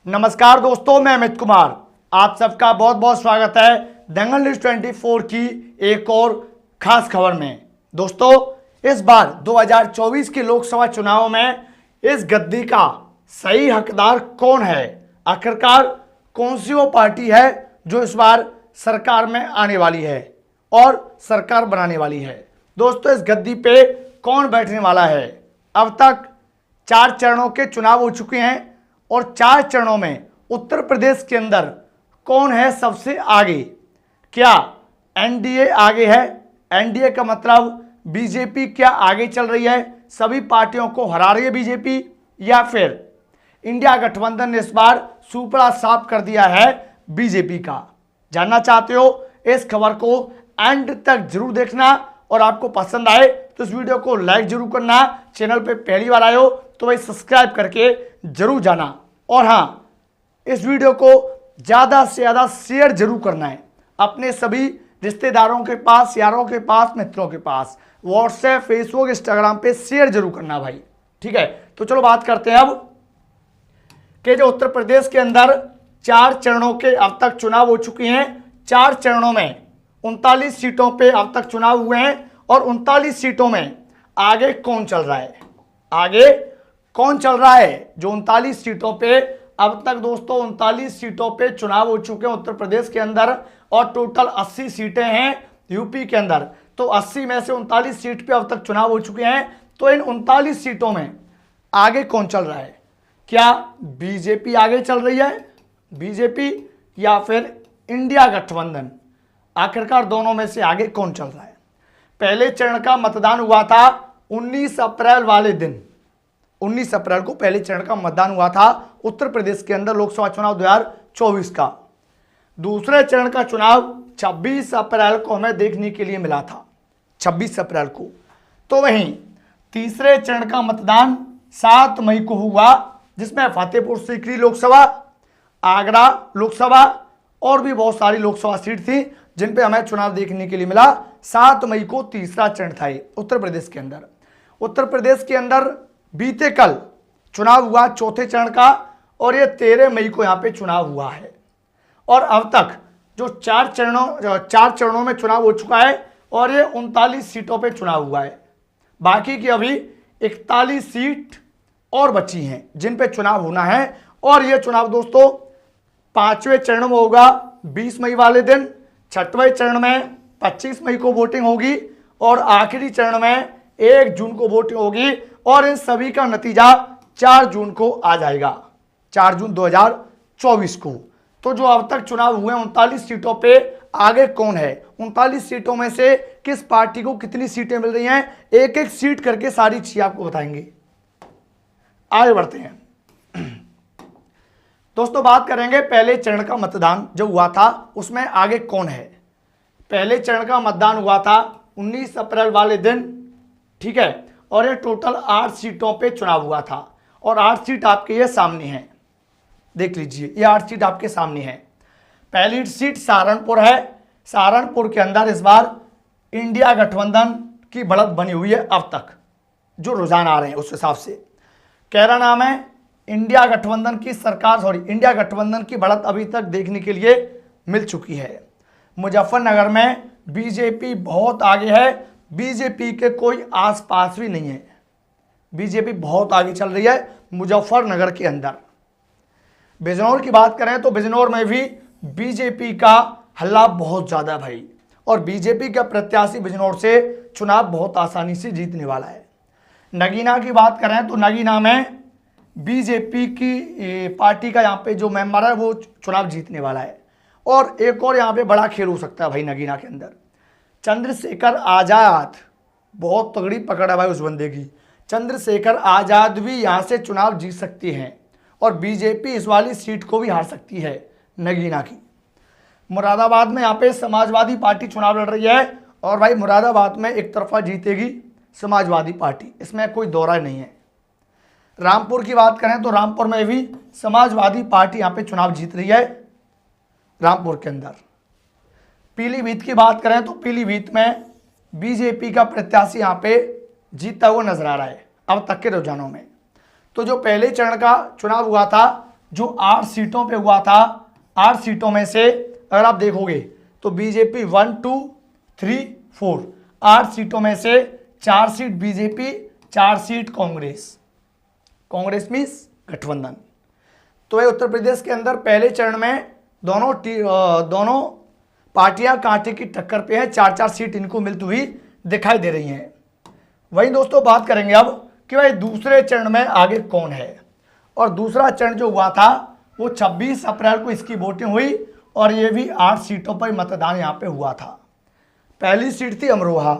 नमस्कार दोस्तों, मैं अमित कुमार। आप सबका बहुत बहुत स्वागत है दंगल न्यूज 24 की एक और खास खबर में। दोस्तों, इस बार 2024 के लोकसभा चुनाव में इस गद्दी का सही हकदार कौन है? आखिरकार कौन सी वो पार्टी है जो इस बार सरकार में आने वाली है और सरकार बनाने वाली है? दोस्तों, इस गद्दी पे कौन बैठने वाला है? अब तक 4 चरणों के चुनाव हो चुके हैं और 4 चरणों में उत्तर प्रदेश के अंदर कौन है सबसे आगे? क्या एनडीए आगे है? एनडीए का मतलब बीजेपी क्या आगे चल रही है, सभी पार्टियों को हरा रही है बीजेपी, या फिर इंडिया गठबंधन ने इस बार सुपड़ा साफ कर दिया है बीजेपी का? जानना चाहते हो? इस खबर को एंड तक जरूर देखना और आपको पसंद आए तो इस वीडियो को लाइक जरूर करना। चैनल पे पहली बार आए हो तो भाई सब्सक्राइब करके जरूर जाना, और हाँ, इस वीडियो को ज़्यादा से ज़्यादा शेयर जरूर करना है अपने सभी रिश्तेदारों के पास, यारों के पास, मित्रों के पास। व्हाट्सएप, फेसबुक, इंस्टाग्राम पे शेयर जरूर करना भाई, ठीक है? तो चलो बात करते हैं अब कि जो उत्तर प्रदेश के अंदर 4 चरणों के अब तक चुनाव हो चुके हैं। 4 चरणों में 39 सीटों पे अब तक चुनाव हुए हैं और 39 सीटों में आगे कौन चल रहा है? आगे कौन चल रहा है? जो 39 सीटों पे अब तक दोस्तों 39 सीटों पे चुनाव हो चुके हैं उत्तर प्रदेश के अंदर, और टोटल 80 सीटें हैं यूपी के अंदर। तो 80 में से 39 सीट पे अब तक चुनाव हो चुके हैं। तो इन 39 सीटों में आगे कौन चल रहा है? क्या बीजेपी आगे चल रही है, बीजेपी, या फिर इंडिया गठबंधन? आखिरकार दोनों में से आगे कौन चल रहा है? पहले चरण का मतदान हुआ था 19 अप्रैल वाले दिन। 19 अप्रैल को पहले चरण का मतदान हुआ था उत्तर प्रदेश के अंदर लोकसभा चुनाव 2024 का। दूसरे चरण का चुनाव 26 अप्रैल को हमें देखने के लिए मिला था, 26 अप्रैल को। तो वहीं तीसरे चरण का मतदान 7 मई को हुआ, जिसमें फतेहपुर सीकरी लोकसभा, आगरा लोकसभा और भी बहुत सारी लोकसभा सीट थी जिन पे हमें चुनाव देखने के लिए मिला। 7 मई को तीसरा चरण था उत्तर प्रदेश के अंदर। उत्तर प्रदेश के अंदर बीते कल चुनाव हुआ चौथे चरण का, और ये 13 मई को यहाँ पे चुनाव हुआ है। और अब तक जो 4 चरणों में चुनाव हो चुका है और ये 39 सीटों पे चुनाव हुआ है। बाकी की अभी 41 सीट और बची हैं जिन पे चुनाव होना है। और ये चुनाव दोस्तों 5वें चरण में होगा 20 मई वाले दिन, 6वें चरण में 25 मई को वोटिंग होगी और आखिरी चरण में 1 जून को वोटिंग होगी। और इन सभी का नतीजा 4 जून को आ जाएगा, 4 जून 2024 को। तो जो अब तक चुनाव हुए 39 सीटों पे आगे कौन है, 39 सीटों में से किस पार्टी को कितनी सीटें मिल रही हैं, एक एक सीट करके सारी चीजें आपको बताएंगे। आगे बढ़ते हैं दोस्तों, बात करेंगे पहले चरण का मतदान जो हुआ था उसमें आगे कौन है। पहले चरण का मतदान हुआ था 19 अप्रैल वाले दिन, ठीक है? और ये टोटल 8 सीटों पे चुनाव हुआ था और 8 सीट आपके ये सामने हैं, देख लीजिए, ये 8 सीट आपके सामने हैं। पहली सीट सहारनपुर है। सहारनपुर के अंदर इस बार इंडिया गठबंधन की बढ़त बनी हुई है। अब तक जो रुझान आ रहे हैं उस हिसाब से कह रहा नाम है इंडिया गठबंधन की सरकार, इंडिया गठबंधन की बढ़त अभी तक देखने के लिए मिल चुकी है। मुजफ्फरनगर में बीजेपी बहुत आगे है, बीजेपी के कोई आसपास भी नहीं है। बीजेपी बहुत आगे चल रही है मुजफ्फरनगर के अंदर। बिजनौर की बात करें तो बिजनौर में भी बीजेपी का हल्ला बहुत ज़्यादा भाई, और बीजेपी का प्रत्याशी बिजनौर से चुनाव बहुत आसानी से जीतने वाला है। नगीना की बात करें तो नगीना में बीजेपी की पार्टी का यहाँ पे जो मेंबर है वो चुनाव जीतने वाला है। और एक और यहाँ पे बड़ा खेल हो सकता है भाई नगीना के अंदर। चंद्रशेखर आज़ाद, बहुत तगड़ी पकड़ है भाई उस बंदे की। चंद्रशेखर आज़ाद भी यहाँ से चुनाव जीत सकती हैं और बीजेपी इस वाली सीट को भी हार सकती है नगीना की। मुरादाबाद में यहाँ पे समाजवादी पार्टी चुनाव लड़ रही है और भाई मुरादाबाद में एक तरफा जीतेगी समाजवादी पार्टी, इसमें कोई दौरा नहीं है। रामपुर की बात करें तो रामपुर में भी समाजवादी पार्टी यहाँ पे चुनाव जीत रही है रामपुर के अंदर। पीलीभीत की बात करें तो पीलीभीत में बीजेपी का प्रत्याशी यहाँ पे जीतता हुआ नजर आ रहा है अब तक के रुझानों में। तो जो पहले चरण का चुनाव हुआ था जो 8 सीटों पे हुआ था, 8 सीटों में से अगर आप देखोगे तो बीजेपी 1 2 3 4, 8 सीटों में से 4 seat BJP, 4 seat Congress. Congress means गठबंधन। तो ये उत्तर प्रदेश के अंदर पहले चरण में दोनों पार्टियां कांटे की टक्कर पे हैं, 4-4 सीट इनको मिलती हुई दिखाई दे रही हैं। वहीं दोस्तों बात करेंगे अब कि भाई दूसरे चरण में आगे कौन है। और दूसरा चरण जो हुआ था वो 26 अप्रैल को इसकी वोटिंग हुई और ये भी 8 सीटों पर मतदान यहाँ पे हुआ था। पहली सीट थी अमरोहा।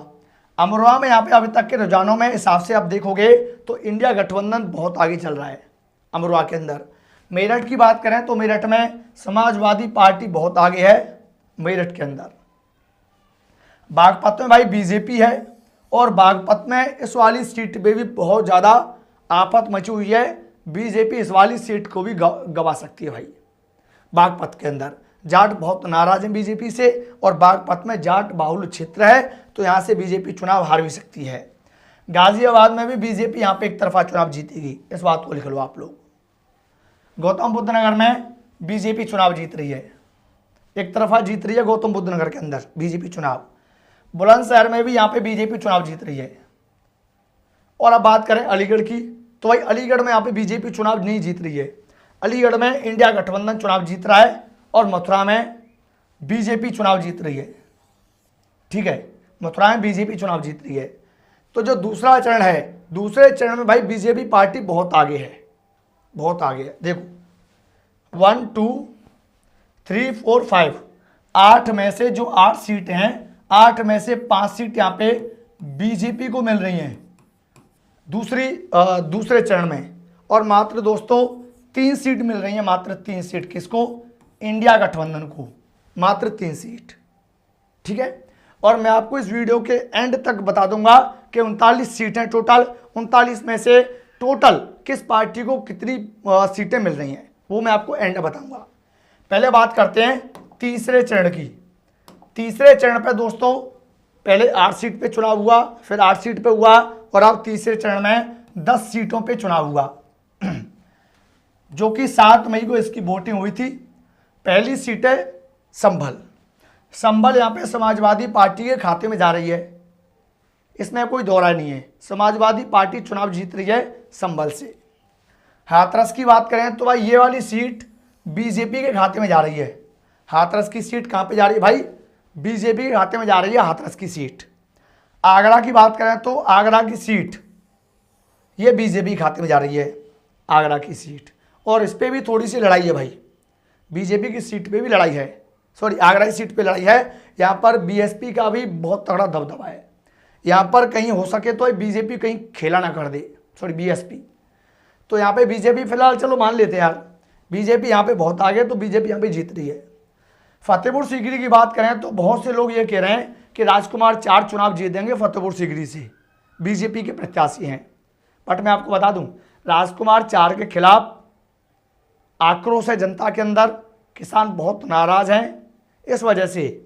अमरोहा में यहाँ पे अभी तक के रुझानों में हिसाब से आप देखोगे तो इंडिया गठबंधन बहुत आगे चल रहा है अमरोहा के अंदर। मेरठ की बात करें तो मेरठ में समाजवादी पार्टी बहुत आगे है मेरठ के अंदर। बागपत में भाई बीजेपी है और बागपत में इस वाली सीट पे भी बहुत ज़्यादा आफत मची हुई है। बीजेपी इस वाली सीट को भी गवा सकती है भाई। बागपत के अंदर जाट बहुत नाराज हैं बीजेपी से और बागपत में जाट बाहुल क्षेत्र है तो यहाँ से बीजेपी चुनाव हार भी सकती है। गाजियाबाद में भी बीजेपी यहाँ पे एक तरफा चुनाव जीतेगी, इस बात को लिख लो आप लोग। गौतम बुद्ध नगर में बीजेपी चुनाव जीत रही है, एक तरफा जीत रही है गौतम बुद्ध नगर के अंदर बीजेपी चुनाव। बुलंदशहर में भी यहाँ पे बीजेपी चुनाव जीत रही है। और अब बात करें अलीगढ़ की तो भाई अलीगढ़ में यहाँ पे बीजेपी चुनाव नहीं जीत रही है। अलीगढ़ में इंडिया गठबंधन चुनाव जीत रहा है और मथुरा में बीजेपी चुनाव जीत रही है। ठीक है, मथुरा में बीजेपी चुनाव जीत रही है। तो जो दूसरा चरण है, दूसरे चरण में भाई बीजेपी पार्टी बहुत आगे है, बहुत आगे है। देखो 1 2 3 4 5, 8 में से जो 8 सीटें हैं, 8 में से 5 सीट यहाँ पे बीजेपी को मिल रही हैं दूसरे चरण में। और मात्र दोस्तों 3 सीट मिल रही हैं, मात्र 3 सीट किसको? इंडिया गठबंधन को, मात्र 3 सीट। ठीक है, और मैं आपको इस वीडियो के एंड तक बता दूंगा कि 39 सीटें टोटल, 39 में से टोटल किस पार्टी को कितनी सीटें मिल रही हैं वो मैं आपको एंड बताऊंगा। पहले बात करते हैं तीसरे चरण की। तीसरे चरण पे दोस्तों पहले 8 सीट पे चुनाव हुआ, फिर 8 सीट पे हुआ और अब तीसरे चरण में 10 सीटों पे चुनाव हुआ जो कि 7 मई को इसकी वोटिंग हुई थी। पहली सीट है संभल यहाँ पे समाजवादी पार्टी के खाते में जा रही है, इसमें कोई दौरा नहीं है। समाजवादी पार्टी चुनाव जीत रही है संभल से। हाथरस की बात करें तो भाई ये वाली सीट बीजेपी के खाते में जा रही है। हाथरस की सीट कहाँ पे जा रही है भाई? बीजेपी के खाते में जा रही है हाथरस की सीट। आगरा की बात करें तो आगरा की सीट ये बीजेपी के खाते में जा रही है, आगरा की सीट। और इस पर भी थोड़ी सी लड़ाई है भाई, बीजेपी की सीट पे भी लड़ाई है, सॉरी आगरा की सीट पे लड़ाई है। यहाँ पर बीएसपी का भी बहुत तगड़ा दबदबा है। यहाँ पर कहीं हो सके तो बीजेपी कहीं खेला ना कर दे, सॉरी बीएसपी। तो यहाँ पे बीजेपी फिलहाल चलो मान लेते हैं यार, बीजेपी यहाँ पे बहुत आगे, तो बीजेपी यहाँ पे जीत रही है। फतेहपुर सीकरी की बात करें तो बहुत से लोग ये कह रहे हैं कि राजकुमार 4 चुनाव जीत देंगे फतेहपुर सीकरी से, बीजेपी के प्रत्याशी हैं। बट मैं आपको बता दूं राजकुमार 4 के खिलाफ आक्रोश है जनता के अंदर, किसान बहुत नाराज हैं। इस वजह से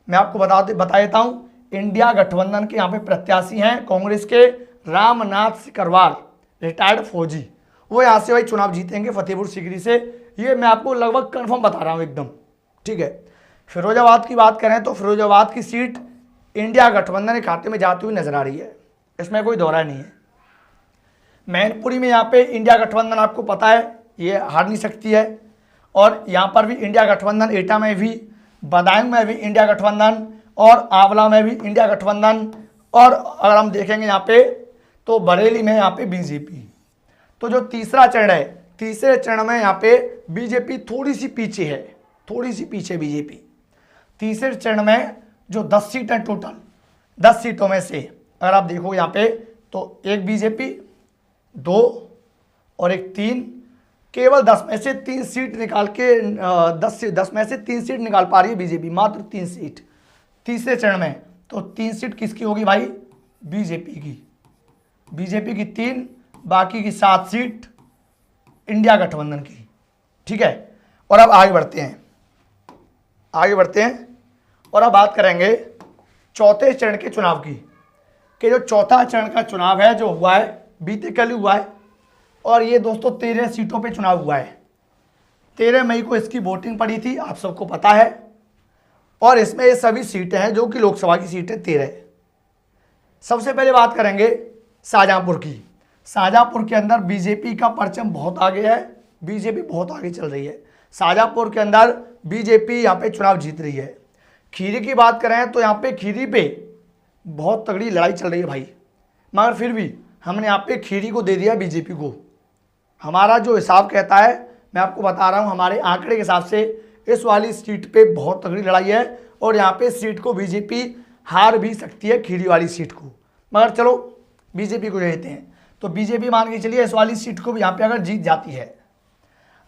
मैं आपको बता देता हूं, इंडिया गठबंधन के यहाँ पे प्रत्याशी हैं कांग्रेस के रामनाथ सिकरवार, रिटायर्ड फौजी, वो यहाँ से भाई चुनाव जीतेंगे फतेहपुर सीकरी से। ये मैं आपको लगभग कंफर्म बता रहा हूँ एकदम। ठीक है, फिरोजाबाद की बात करें तो फिरोजाबाद की सीट इंडिया गठबंधन के खाते में जाती हुई नजर आ रही है, इसमें कोई दौरा नहीं है। मैनपुरी में यहाँ पे इंडिया गठबंधन आपको पता है ये हार नहीं सकती है। और यहाँ पर भी इंडिया गठबंधन, एटा में भी, बदायूं में भी इंडिया गठबंधन और आंवला में भी इंडिया गठबंधन। और अगर हम देखेंगे यहाँ पे तो बरेली में यहाँ पे बीजेपी। तो जो तीसरा चरण है, तीसरे चरण में यहाँ पे बीजेपी थोड़ी सी पीछे है, थोड़ी सी पीछे बीजेपी। तीसरे चरण में जो 10 सीट है टोटल, 10 सीटों में से अगर आप देखो यहाँ पे तो एक बीजेपी, 2 और एक 3, केवल 10 में से 3 सीट निकाल के 10 में से 3 सीट निकाल पा रही है बीजेपी, मात्र 3 सीट तीसरे चरण में। तो 3 सीट किसकी होगी भाई? बीजेपी की। बीजेपी की 3, बाकी की 7 सीट इंडिया गठबंधन की। ठीक है, और अब आगे बढ़ते हैं, और अब बात करेंगे चौथे चरण के चुनाव की, कि जो चौथा चरण का चुनाव है जो हुआ है बीते कल हुआ है। और ये दोस्तों 13 सीटों पे चुनाव हुआ है, 13 मई को इसकी वोटिंग पड़ी थी, आप सबको पता है। और इसमें ये सभी सीटें हैं जो कि लोकसभा की सीटें 13। सबसे पहले बात करेंगे शाहजहांपुर की। शाहजहांपुर के अंदर बीजेपी का परचम बहुत आगे है, बीजेपी बहुत आगे चल रही है। शाहजहांपुर के अंदर बीजेपी यहाँ पे चुनाव जीत रही है। खीरी की बात करें तो यहाँ पे खीरी पे बहुत तगड़ी लड़ाई चल रही है भाई, मगर फिर भी हमने यहाँ पे खीरी को दे दिया बीजेपी को। हमारा जो हिसाब कहता है, मैं आपको बता रहा हूँ, हमारे आंकड़े के हिसाब से इस वाली सीट पे बहुत तगड़ी लड़ाई है और यहाँ पे सीट को बीजेपी हार भी सकती है, खीरी वाली सीट को। मगर चलो बीजेपी को देते हैं, तो बीजेपी मान के चलिए इस वाली सीट को भी यहाँ पे अगर जीत जाती है।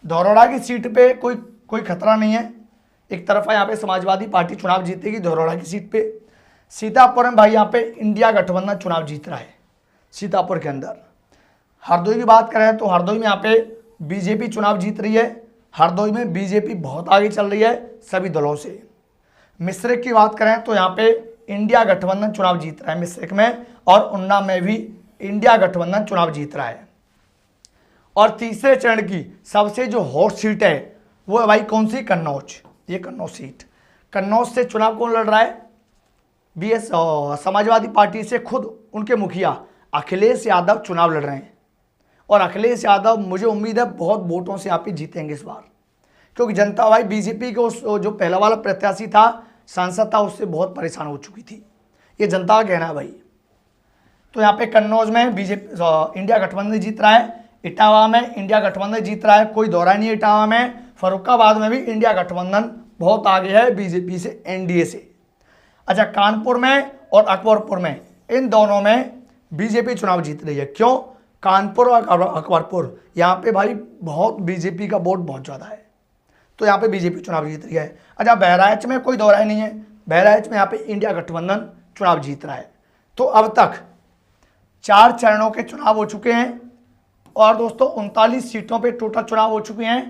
धौरहरा की सीट पे कोई खतरा नहीं है, एक तरफा यहाँ पे समाजवादी पार्टी चुनाव जीतेगी धौरहरा की सीट पे। सीतापुर में भाई यहाँ पे इंडिया गठबंधन चुनाव जीत रहा है सीतापुर के अंदर। हरदोई की बात करें तो हरदोई में यहाँ पे बीजेपी चुनाव जीत रही है। हरदोई में बीजेपी बहुत आगे चल रही है सभी दलों से। मिश्रिक की बात करें तो यहाँ पे इंडिया गठबंधन चुनाव जीत रहा है मिश्रिक में, और उन्नाव में भी इंडिया गठबंधन चुनाव जीत रहा है। और तीसरे चरण की सबसे जो हॉट सीट है वो है भाई कौन सी, कन्नौज। ये कन्नौज सीट, कन्नौज से चुनाव कौन लड़ रहा है, समाजवादी पार्टी से खुद उनके मुखिया अखिलेश यादव चुनाव लड़ रहे हैं। और अखिलेश यादव मुझे उम्मीद है बहुत वोटों से आप ही जीतेंगे इस बार, क्योंकि जनता भाई बीजेपी के उस जो पहला वाला प्रत्याशी था, सांसद था, उससे बहुत परेशान हो चुकी थी, ये जनता का कहना है भाई। तो यहाँ पे कन्नौज में बीजेपी इंडिया गठबंधन जीत रहा है। इटावा में इंडिया गठबंधन जीत रहा है, कोई दौरा नहीं है इटावा में। फर्रुखाबाद में भी इंडिया गठबंधन बहुत आगे है बीजेपी से, एनडीए से। अच्छा, कानपुर में और अकबरपुर में, इन दोनों में बीजेपी चुनाव जीत रही है। क्यों? कानपुर और अकबरपुर यहाँ पे भाई बहुत बीजेपी का वोट बहुत ज़्यादा है, तो यहाँ पे बीजेपी चुनाव जीत रही है। अच्छा, बहराइच में कोई दौरा नहीं है, बहराइच में यहाँ पे इंडिया गठबंधन चुनाव जीत रहा है। तो अब तक 4 चरणों के चुनाव हो चुके हैं और दोस्तों 39 सीटों पे टोटल चुनाव हो चुके हैं।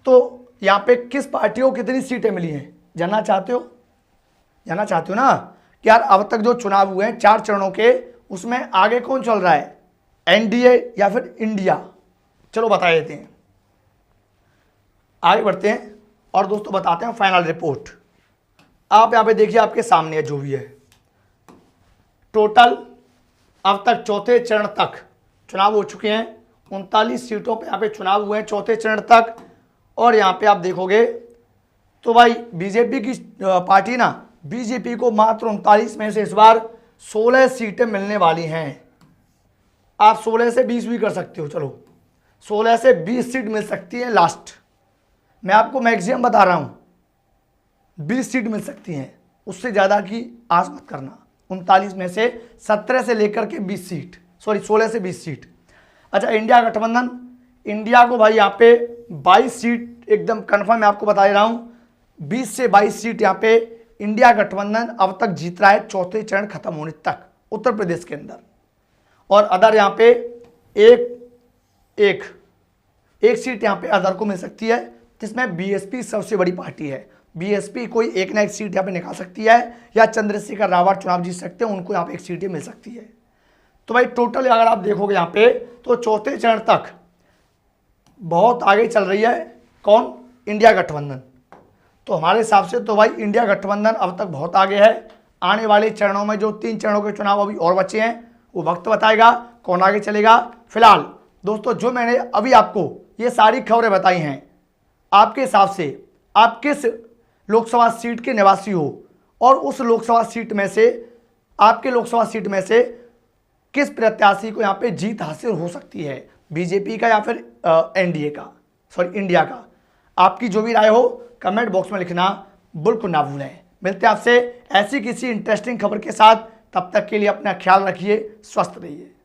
तो यहाँ पे किस पार्टी को कितनी सीटें मिली हैं, जानना चाहते हो? जानना चाहते हो ना कि यार अब तक जो चुनाव हुए हैं 4 चरणों के, उसमें आगे कौन चल रहा है, एनडीए या फिर इंडिया? चलो बता देते हैं, आगे बढ़ते हैं और दोस्तों बताते हैं फाइनल रिपोर्ट। आप यहाँ पे देखिए, आपके सामने है जो भी है। टोटल अब तक चौथे चरण तक चुनाव हो चुके हैं, 39 सीटों पे यहाँ पे चुनाव हुए हैं चौथे चरण तक। और यहाँ पे आप देखोगे तो भाई बीजेपी की पार्टी ना, बीजेपी को मात्र 39 में से इस बार 16 सीटें मिलने वाली हैं। आप 16 से 20 भी कर सकते हो, चलो 16 से 20 सीट मिल सकती है लास्ट। मैं आपको मैक्सिमम बता रहा हूँ, 20 सीट मिल सकती हैं, उससे ज़्यादा की आस मत करना। 39 में से 17 से लेकर के 20 सीट, सॉरी 16 से 20 सीट। अच्छा, इंडिया गठबंधन, इंडिया को भाई यहाँ पे 22 सीट एकदम कन्फर्म मैं आपको बता रहा हूँ, 20 से 22 सीट यहाँ पे इंडिया गठबंधन अब तक जीत रहा है चौथे चरण खत्म होने तक उत्तर प्रदेश के अंदर। और अदर यहाँ पे एक सीट यहाँ पे अदर को मिल सकती है, जिसमें बीएसपी सबसे बड़ी पार्टी है। बीएसपी कोई एक ना एक सीट यहाँ पे निकाल सकती है, या चंद्रशेखर रावत चुनाव जीत सकते हैं, उनको यहाँ पे एक सीट मिल सकती है। तो भाई टोटल अगर आप देखोगे यहाँ पे तो चौथे चरण तक बहुत आगे चल रही है कौन, इंडिया गठबंधन। तो हमारे हिसाब से तो भाई इंडिया गठबंधन अब तक बहुत आगे है। आने वाले चरणों में जो 3 चरणों के चुनाव अभी और बचे हैं, वो वक्त बताएगा कौन आगे चलेगा। फिलहाल दोस्तों जो मैंने अभी आपको ये सारी खबरें बताई हैं, आपके हिसाब से आप किस लोकसभा सीट के निवासी हो, और उस लोकसभा सीट में से, आपके लोकसभा सीट में से किस प्रत्याशी को यहाँ पे जीत हासिल हो सकती है, बीजेपी का या फिर एनडीए का, सॉरी इंडिया का? आपकी जो भी राय हो कमेंट बॉक्स में लिखना बिल्कुल ना भूलें। मिलते हैं आपसे ऐसी किसी इंटरेस्टिंग खबर के साथ, तब तक के लिए अपना ख्याल रखिए, स्वस्थ रहिए।